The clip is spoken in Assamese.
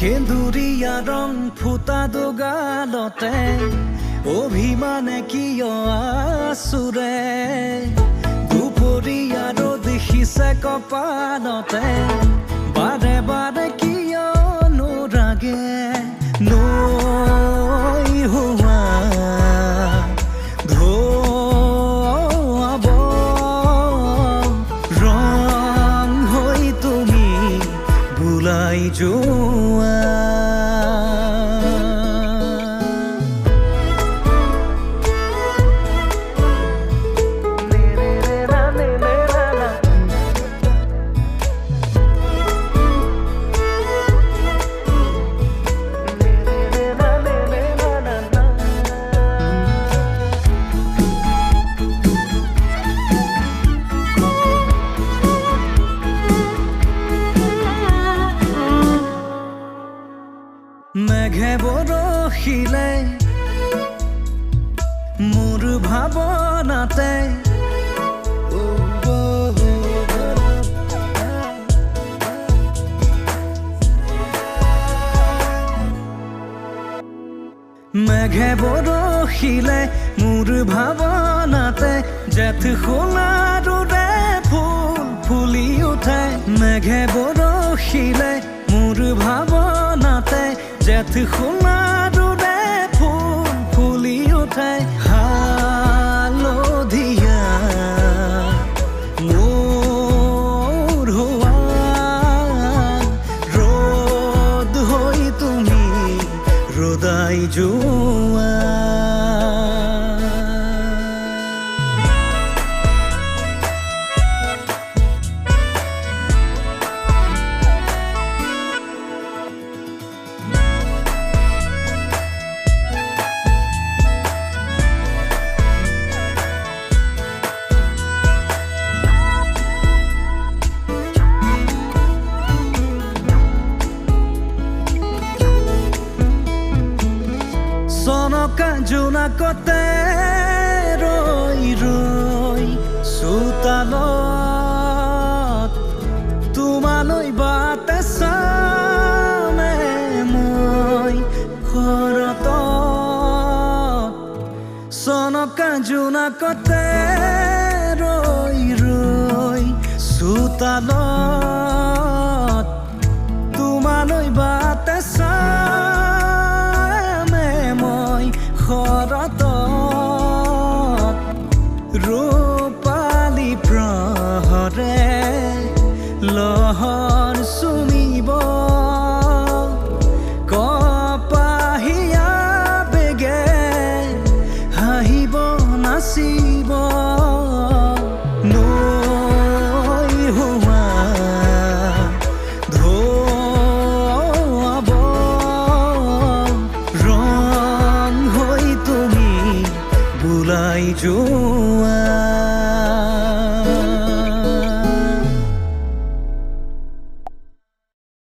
সেন্দুৰীয়া ৰং ফুটা দুগালতে অভিমানে কিয় আচুৰে দুপৰীয়া ৰ'দ সিঁচে কপালতে বাৰে বাৰে কিয় নোৰাগে নৈ হোৱা ধোৱাব ৰং হৈ তুমি বুলাই যোৱা মেঘে বৰষিলে মোৰ ভাৱনাতে মেঘে বৰষিলে মোৰ ভাৱনাতে জেঠ সোণাৰুৰে ফুল ফুলি উঠে মেঘে বৰষিলে মোৰ ভাৱনাতে জেঠ সোণাৰুৰে ফুল ফুলি উঠে হালধীয়া মোৰ হোৱা ৰ'দ হৈ তুমি ৰ'দাই যোৱা চনকা জোনাকতে ৰৈ ৰৈ চোতালত তোমালৈ বাটে চামে মই ঘৰত চনকা জোনাকতে ৰৈ ৰৈ চোতালত তোমালৈ বাটে ঘৰত ৰূপালী প্ৰহৰে লহৰ চুমিব কপাহীয়া বেগে হাঁহিব নাচিব নৈ হোৱা ধোৱাব বুলাই যোৱা